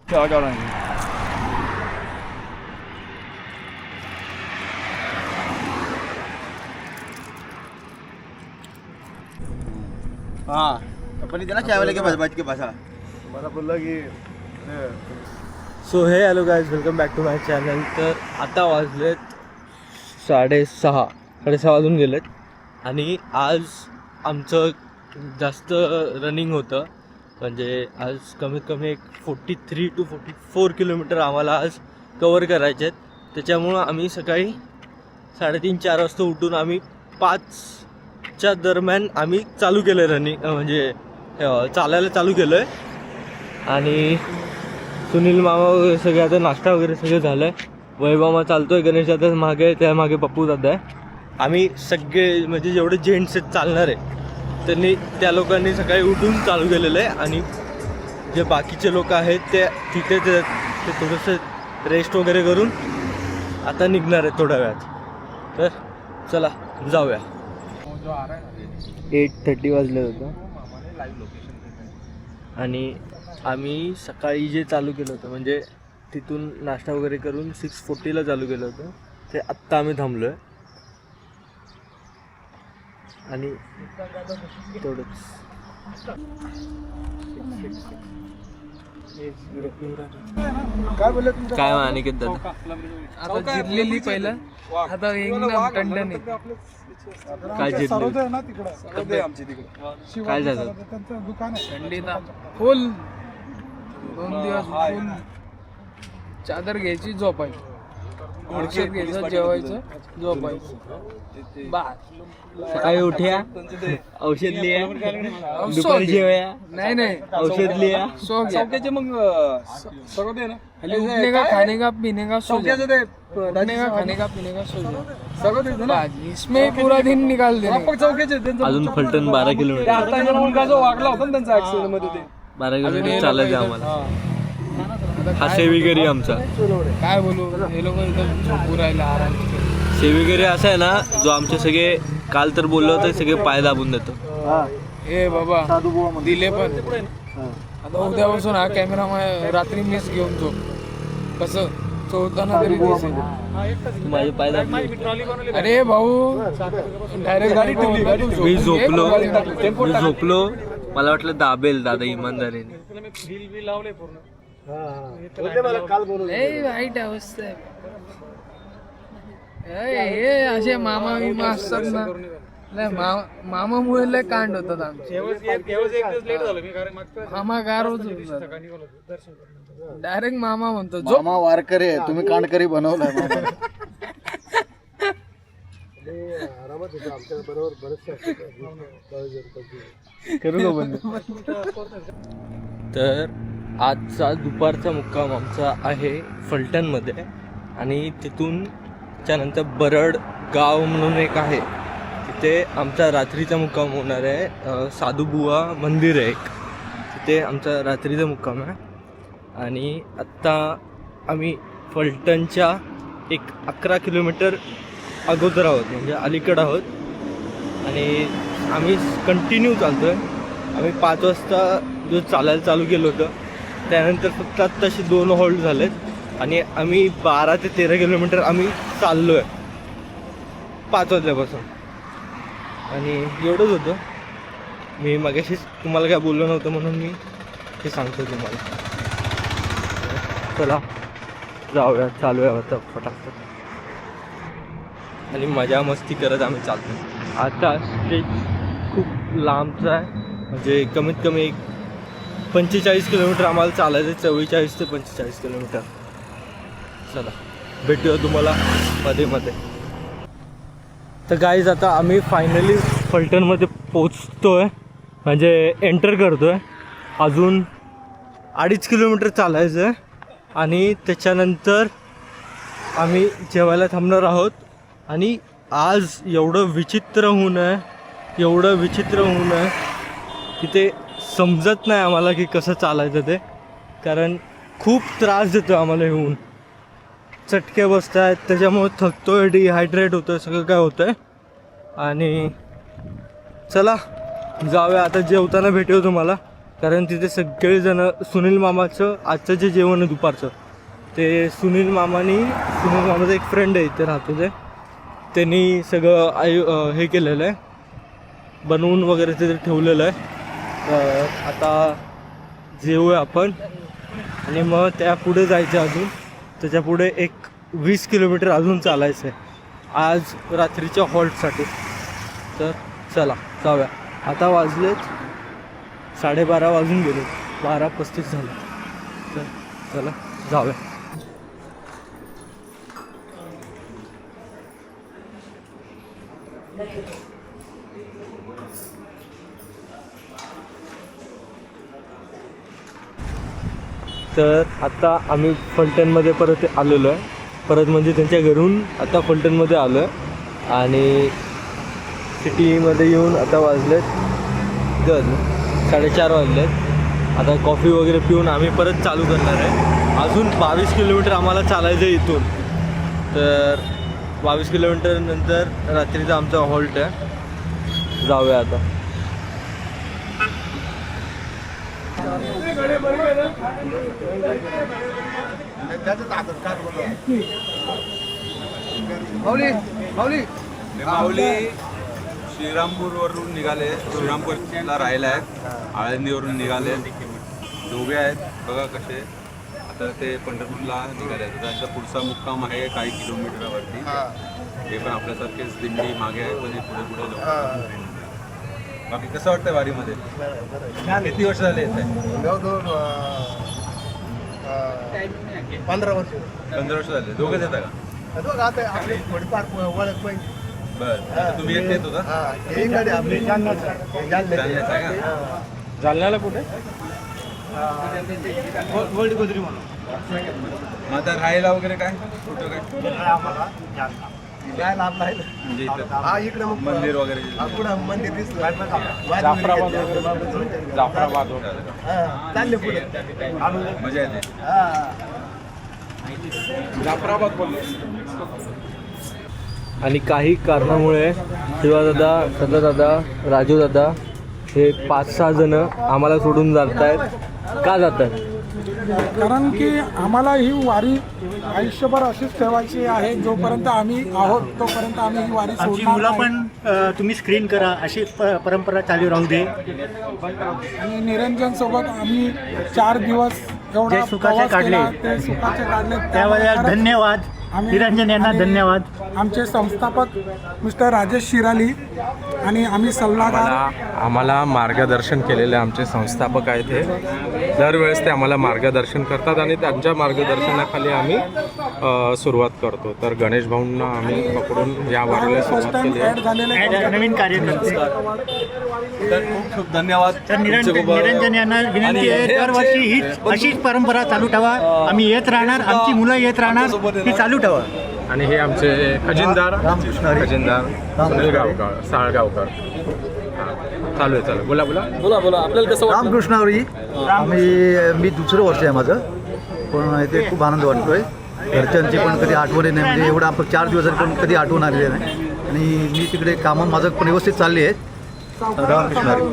क्या जा रहे हैं? हाँ कंपनी देना चाय वाले के पास बैठ के बसा मला बोलला की so hey hello guys welcome back to my channel. तर आता वाजलेत 6:30 वाजून गेलेत आणि आज आमचं जास्त रनिंग होतं. म्हणजे आज कमीत कमी एक 43 to 44 किलोमीटर आम्हाला आज कवर करायचे आहेत. त्याच्यामुळं आम्ही सकाळी 3:30-4 वाजता उठून आम्ही 5च्या दरम्यान आम्ही चालू केलं आहे रनिंग, म्हणजे चालायला चालू केलं आहे. आणि सुनील मामा वगैरे सगळे आता नाश्ता वगैरे सगळं झालं आहे. वैभव चालतो आहे, गणेश दादा मागे, त्या मागे पप्पू दादा आहे. आम्ही सगळे म्हणजे जेवढे जेंट्स आहेत चालणार आहे त्यांनी त्या लोकांनी सकाळी उठून चालू केलेलं आहे. आणि जे बाकीचे लोक आहेत ते तिथे ते थोडंसं रेस्ट वगैरे करून आता निघणार आहेत थोड्या वेळात. तर चला जाऊया. 8:30 वाजले होतं आणि आम्ही सकाळी जे चालू केलं होतं म्हणजे तिथून नाश्ता वगैरे करून 6:40ला चालू केलं होतं ते आत्ता आम्ही थांबलो आहे. आणि तेवढंच काय बोलले तुमचं? काय अनिकेत दादा आता जिरलेली पहिलं, आता एकदम टंडन आहे. काय जिरले ना तिकडे आमची तिकडे काय झालं? त्यांचं दुकान आहे. थंडीला फुल 2 दिवस फुल चादर घ्यायची, झोपायची, औषध घ्यायचं, जेवायचं, झोपायचं. बस सकाळी उठ्या औषध लिया, दुपारी जेवया नाही नाही औषध लिया, सो घ्या. मग सगळं दे ना. उठने का, खाने का, पीने का, सो जाओ. उठने का, खाने का, पीने का, सो जाओ. सगळं देतो ना. बस, इसमें पूरा दिन निकाल देने. चौक्याचे त्यांचं अजून फलटण 12 किलोमीटर. आता मुलगा जो वागला होता ना त्यांचा ऍक्सिडेंट मध्ये ते 12 किलोमीटर चालायचं आम्हाला. हा सेविकरी आमचा. काय बोलू, हे लोक इथं झोपू राहिले आराम. सेविकरी असा आहे ना जो आमचे सगळे काल तर बोललो होतं सगळे पाय दाबून देतो. ए बाबा दिले पण आता उद्यापासून हा कॅमेरा रात्री मीच घेऊन झोप, कसं चोरताना तरी दिसेल. तू माझे पाय दाबले. अरे भाऊ डायरेक्ट गाडी मी झोपलो मला वाटलं दाबेल दादा इमानदारीने. वाईट अवस्था आहे. हे असे मामा विमा असतात ना, लय मामामुळे लय कांड होतात आमचे. मामा गार होत डायरेक्ट मामा म्हणतो जो मामा वारकरी तुम्ही कांडकरी बनवलाय मामा. करू का बंद? तर आजचा दुपारचा मुक्काम आमचा आहे फलटणमध्ये आणि तिथून त्यानंतर बरड गाव म्हणून एक आहे, तिथे आमचा रात्रीचा मुक्काम होणार आहे. साधूबुवा मंदिर आहे एक, तिथे आमचा रात्रीचा मुक्काम आहे. आणि आत्ता आम्ही फलटणच्या एक 11 किलोमीटर अगोदर आहोत, म्हणजे अलीकडं आहोत. आणि आम्ही कंटिन्यू चालतो आहे. आम्ही 5 वाजता जो चालायला चालू केलं होतं त्यानंतर फक्त आत्ताशी 2 हॉल्ट झालेत आणि आम्ही 12 ते 13 किलोमीटर आम्ही चाललो आहे 5 वाजल्यापासून. आणि एवढंच होतं. मी मगाशीच तुम्हाला काय बोललो नव्हतं म्हणून मी हे सांगतो तुम्हाला. चला जाऊया, चालूया आता फटाफट आणि मजा मस्ती करत आम्ही चालतो. आता स्टेज खूप लांबचा आहे, म्हणजे कमीत कमी एक 45 किलोमीटर आम्हाला चालायचं आहे. 44 ते 45 किलोमीटर. चला भेटूया तुम्हाला मध्ये. तर गाईज आता आम्ही फायनली फलटणमध्ये पोचतो आहे, म्हणजे एंटर करतो आहे. अजून 2.5 किलोमीटर चालायचं आहे आणि त्याच्यानंतर आम्ही जेवायला थांबणार आहोत. आणि आज एवढं विचित्र होऊन आहे की ते समजत नाही आम्हाला की कसं चालायचं ते, कारण खूप त्रास देतो आम्हाला हे ऊन. चटके बसत आहेत, त्याच्यामुळे थकतोय, डिहायड्रेट होतं आहे, सगळं काय होतं आहे. आणि चला जाऊया आता, जेवताना भेटूया तुम्हाला. कारण तिथे सगळेजण सुनील मामाचं आजचं जे जेवण आहे दुपारचं ते सुनील मामाचं एक फ्रेंड आहे इथे राहतो ते त्यांनी सगळं हे केलेलं आहे, बनवून वगैरे तिथे ठेवलेलं आहे. आता जेवूया आपण आणि मग त्या पुढे जायचं अजून. त्याच्या पुढे एक 20 किलोमीटर अजून चालायचं आहे आज रात्रीच्या हॉल्टसाठी. तर चला जाऊया. आता वाजलेत 12:30 वाजून गेले, 12:35 झाले. तर चला जाऊया. तर आता आम्ही फलटणमध्ये परत आलेलो आहे. परत म्हणजे त्यांच्या घरून आता फलटणमध्ये आलो आहे आणि सिटीमध्ये येऊन आता वाजलेत 4:30 वाजलेत. आता कॉफी वगैरे पिऊन आम्ही परत चालू करणार आहे. अजून 22 किलोमीटर आम्हाला चालायचं आहे इथून. तर 22 किलोमीटर नंतर रात्रीचा आमचा हॉल्ट आहे. जाऊया आता. माऊली श्रीरामपूरवरून निघाले, श्रीरामपूरला राहिला आहेत, आळंदीवरून निघाले, दोघे आहेत बघा कसे. आता ते पंढरपूरला निघाले आहेत. त्यांचा पुढचा मुक्काम आहे काही किलोमीटरवरती. हे पण आपल्यासारखेच दिंडी मागे आहे, पण हे पुढे पुढे लोक. बाकी कसं वाटतंय वारीमध्ये? किती वर्ष झाले येत आहे? 15 वर्ष 15 वर्ष झाले. दोघंच येता का? बरं, तुम्ही एकटे येत होता? जालन्याचं आहे का? जालन्याला कुठे? मग आता राहायला वगैरे काय कुठं काय म्हणजे इथं मंदिर वगैरे? जाफराबाद मजा येते. जाफराबाद बोलले. आणि काही कारणामुळे शिवादादा, सदादादा, राजूदादा हे 5-6 जण आम्हाला सोडून जात आहेत. का जातात? कारण की आम्हाला ही वारी आयुष्यभर अशीच ठेवायची आहे. जोपर्यंत आम्ही आहोत तोपर्यंत आम्ही ही वारी आमची सोडणार मुलं नाही. पण तुम्ही स्क्रीन करा, अशी परंपरा चालू राहू दे. आणि निरंजन सोबत आम्ही 4 दिवस एवढा जे सुखाचे प्रवास काढले. केला, ते सुखाचे काढले. त्यावेळेला खरंच धन्यवाद आम्ही- निरंजन यांना, आणि धन्यवाद. आमचे संस्थापक मिस्टर राजेश शिराली आणि आम्ही सल्लागार. आम्हाला मार्गदर्शन केलेले आमचे संस्थापक आहेत. हे दरवेळेस ते आम्हाला मार्गदर्शन करतात आणि त्यांच्या मार्गदर्शनाखाली आम्ही सुरुवात करतो. तर गणेश भाऊंना आम्ही पकडून या वारीला फर्स्ट सुरुवात टाइम केली ॲड आहे. झालेले नवीन कार्यकर्ते. तर खूप खूप धन्यवाद. तर निरंजन यांना विनंती आहे, दरवर्षी हीच अशीच परंपरा चालू ठेवा. आम्ही येत राहणार, आमची मुलं येत राहणार, ती चालू ठेवा. आणि हे आमचे खजिनदार सुनील गावकर, साळगावकर. चालू आहे. बोला आपल्याला कसं वाटतं? रामकृष्णावरी मी दुसरं वर्ष आहे माझं, पण इथे खूप आनंद वाटतोय. घरच्यांची पण कधी आठवण नाही, म्हणजे एवढं आपण 4 दिवस पण कधी आठवण आलेली नाही. आणि मी तिकडे कामं माझं पण व्यवस्थित चालली आहेत. रामकृष्णावरी.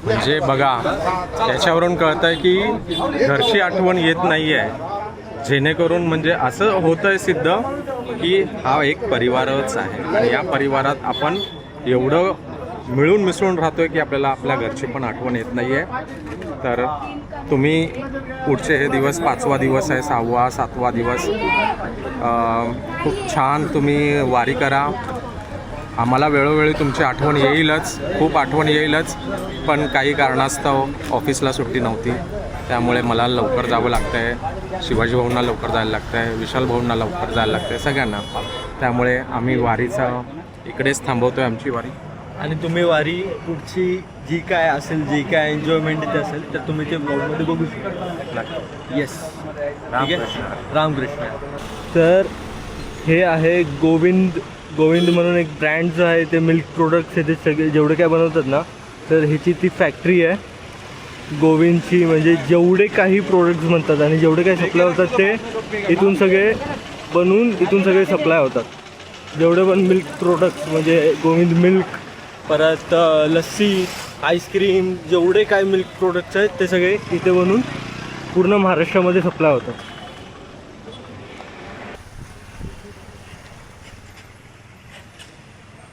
म्हणजे बघा, याच्यावरून कळतं आहे की घरची आठवण येत नाही आहे. जेणेकरून म्हणजे असं होतं आहे सिद्ध की हा एक परिवारच आहे आणि या परिवारात आपण एवढं मिळून मिसळून राहतो आहे की आपल्याला आपल्या घरची पण आठवण येत नाही आहे. तर तुम्ही पुढचे हे दिवस 5वा दिवस आहे, 6वा 7वा दिवस खूप छान तुम्ही वारी करा. आम्हाला वेळोवेळी तुमची आठवण येईलच, खूप आठवण येईलच, पण काही कारणास्तव ऑफिसला सुट्टी नव्हती, त्यामुळे मला लवकर जावं लागतं आहे. शिवाजी भाऊंना लवकर जायला लागतं आहे, विशाल भाऊंना लवकर जायला लागतं आहे, सगळ्यांना. त्यामुळे आम्ही वारीचा इकडेच थांबवतो आहे आमची वारी. आणि तुम्ही वारी पुढची जी काय असेल, जी काय एन्जॉयमेंट इथे असेल, तर तुम्ही ते ब्लॉगमध्ये बघू शकता. येस, ठीक आहे. रामकृष्ण. तर हे आहे गोविंद म्हणून एक ब्रँड जो आहे, ते मिल्क प्रोडक्ट्स हे ते सगळे जेवढे काय बनवतात ना, तर ह्याची ती फॅक्टरी आहे गोविंदची. म्हणजे जेवढे काही प्रोडक्ट्स म्हणतात आणि जेवढे काही सप्लाय होतात ते इथून सगळे बनवून इथून सगळे सप्लाय होतात. जेवढे पण मिल्क प्रोडक्ट्स म्हणजे गोविंद मिल्क, परत लस्सी, आईस्क्रीम जेवढे काय मिल्क प्रोडक्ट्स आहेत ते सगळे इथे बनवून पूर्ण महाराष्ट्रामध्ये सप्लाय होतात.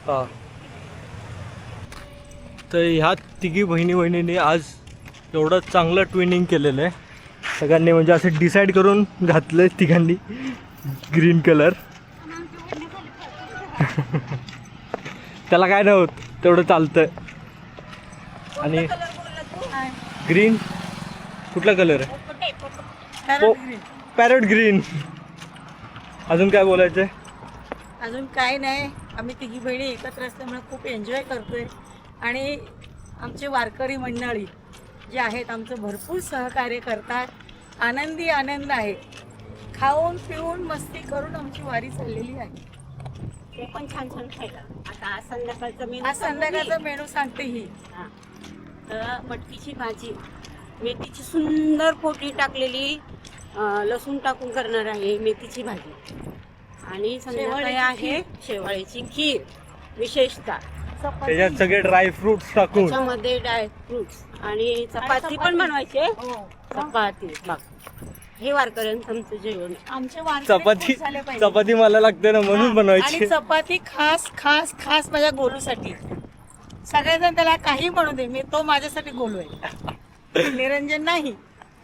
हां, तर ह्या तिघी बहिणीने आज एवढं चांगलं ट्विनिंग केलेलं आहे. सगळ्यांनी म्हणजे असं डिसाईड करून घातलं तिघांनी ग्रीन कलर. त्याला काय नाही होत, तेवढं चालतं. आणि ग्रीन कुठला कलर आहे? Parrot green. अजून काय बोलायचं आहे? अजून काय नाही, आम्ही तिघी बहिणी एकत्र असल्यामुळे खूप एन्जॉय करतोय. आणि आमचे वारकरी मंडळी जे आहेत आमचं भरपूर सहकार्य करतात. आनंदी आनंद आहे. खाऊन पिऊन मस्ती करून आमची वारी चाललेली आहे. ते पण छान छान खायला. आता आज संध्याकाळचं मेनू, आज संध्याकाळचा मेनू सांगते ही. तर मटकीची भाजी, मेथीची सुंदर फोडणी टाकलेली, लसूण टाकून करणार आहे मेथीची भाजी. आणि संध्याकाळी आहे शेवाळीची खीर. विशेषतः त्याच्यात सगळे ड्रायफ्रुट्स टाकून, त्याच्यामध्ये ड्रायफ्रुट्स आणि चपाती पण बनवायचे. चपाती हे वारकऱ्यांचं आमचं जेवण. आमचे वारकरी खूप झाले पाहिजे. चपाती मला लागते ना म्हणून बनवायची. आणि चपाती खास खास खास माझ्या गोलूसाठी. सगळेजण त्याला काही म्हणू दे, मी तो माझ्यासाठी गोलू आहे, निरंजन नाही.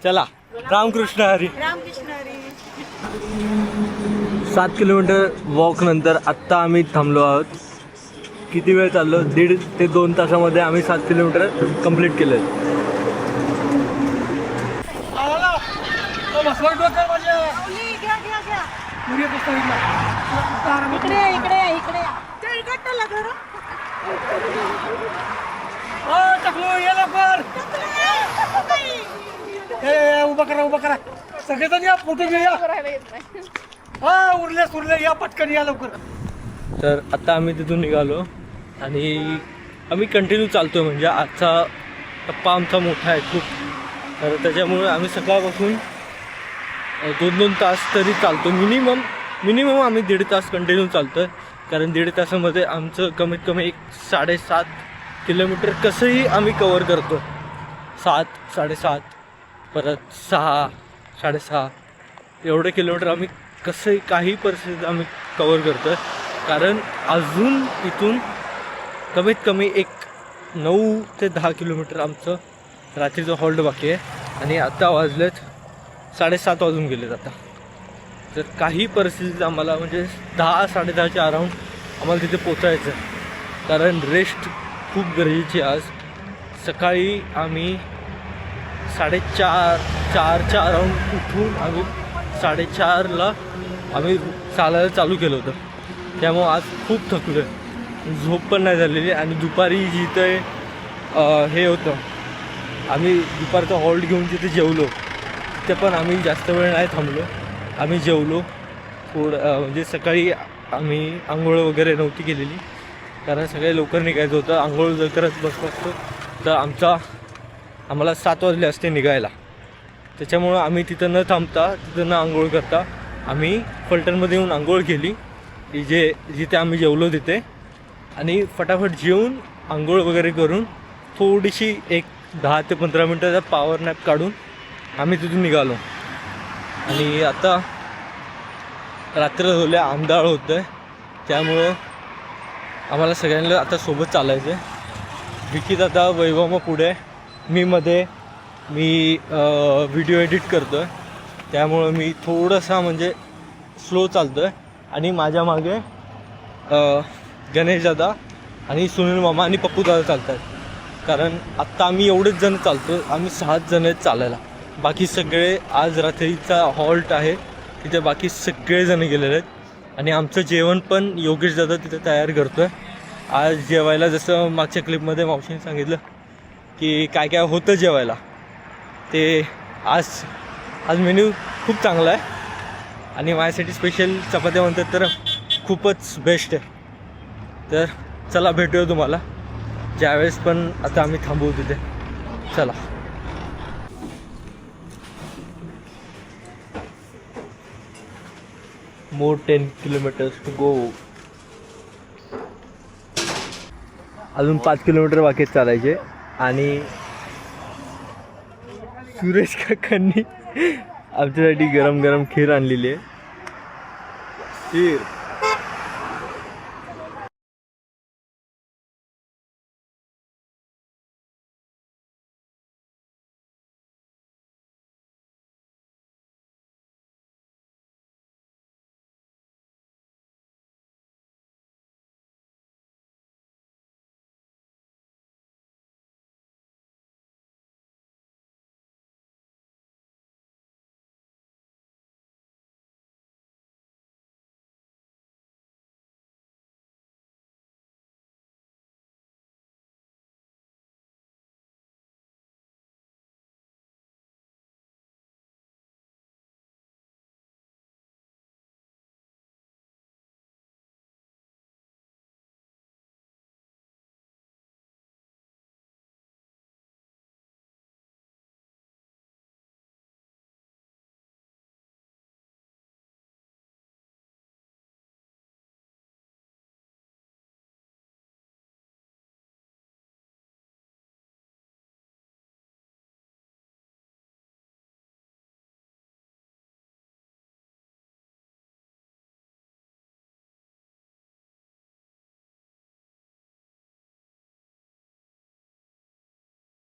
चला, रामकृष्ण हरी. रामकृष्ण हरी. 7 किलोमीटर वॉक नंतर आत्ता आम्ही थांबलो आहोत. किती वेळ चाललो? 1.5 ते 2 तासामध्ये आम्ही 7 किलोमीटर कंप्लीट केले. इकडे इकडे इकडे उभा करा सगळेजण या, फोटो घेऊया. हा, उरले या, पटकन या लवकर. तर आता आम्ही तिथून निघालो आणि आम्ही कंटिन्यू चालतो. म्हणजे आजचा टप्पा आमचा मोठा आहे खूप. तर त्याच्यामुळे आम्ही सकाळपासून 2-2 तास तरी चालतो. मिनिमम आम्ही 1.5 तास कंटिन्यू चालतो आहे. कारण 1.5 तासामध्ये आमचं कमीत कमी 7.5 किलोमीटर कसंही आम्ही कवर करतो. 7-7.5 परत 6-6.5 एवढे किलोमीटर आम्ही कसंही काही परिस्थितीत आम्ही कवर करतो आहे. कारण अजून इथून कमीत कमी 9 ते 10 किलोमीटर आमचं रात्रीचं हॉल्ट बाकी आहे. आणि आत्ता वाजलेत 7:30 वाजून गेलेत आता. तर काही परिस्थितीत आम्हाला म्हणजे 10-10:30च्या अराऊंड आम्हाला तिथे पोचायचं आहे. कारण रेस्ट खूप गरजेची. आज सकाळी आम्ही 4:30च्या अराऊंड उठून आम्ही 4:30ला आम्ही चालायला चालू केलं होतं. त्यामुळं आज खूप थकलो आहे. झोप पण नाही झालेली. आणि दुपारी जिथं हे होतं, आम्ही दुपारचा हॉल्ट घेऊन जिथे जेवलो, तिथे पण आम्ही जास्त वेळ नाही थांबलो. आम्ही जेवलो थोडं. म्हणजे सकाळी आम्ही आंघोळ वगैरे नव्हती केलेली, कारण सगळे लवकर निघायचं होतं. आंघोळ जर करत बसलो असतो तर आम्हाला 7 वाजले असते निघायला. त्याच्यामुळं आम्ही तिथं न थांबता, तिथं न आंघोळ करता आम्ही फलटणमध्ये येऊन आंघोळ केली, जिथे आम्ही जेवलो तिथे. आणि फटाफट जेवून आंघोळ वगैरे करून थोडीशी 10 ते 15 मिनटाचा पॉवर नॅप काढून आम्ही तिथून निघालो. आणि आता रात्र झाल्या, अंधार होतं आहे. त्यामुळं आम्हाला सगळ्यांना आता सोबत चालायचं आहे. विकीत आता वैभव पुढे, मी व्हिडिओ एडिट करतो आहे. त्यामुळं मी थोडंसं म्हणजे स्लो चालतो आहे. आणि माझ्या मागे गणेश दादा आणि सुनील मामा आणि पप्पू दादा चालत आहेत. कारण आत्ता आम्ही एवढेच जण चालतो. आम्ही 6 जण आहेत चालायला. बाकी सगळे आज रात्रीचा हॉल्ट आहे तिथे बाकी सगळेजण गेलेले आहेत. आणि आमचं जेवण पण योगेश दादा तिथे तयार करतो आहे. आज जेवायला जसं मागच्या क्लिपमध्ये मावशीने सांगितलं की काय काय होतं जेवायला, ते आज मेन्यू खूप चांगला आहे. आणि माझ्यासाठी स्पेशल चपात्या म्हणतात तर खूपच बेस्ट आहे. तर चला भेटूया तुम्हाला ज्यावेळेस पण आता आम्ही थांबवू तिथे. चला. मोर 10 किलोमीटर्स टू गो. अजून 5 किलोमीटर बाकी चालायचे. आणि सुरेश काकांनी आमच्यासाठी गरम गरम खीर आणलेली आहे. खीर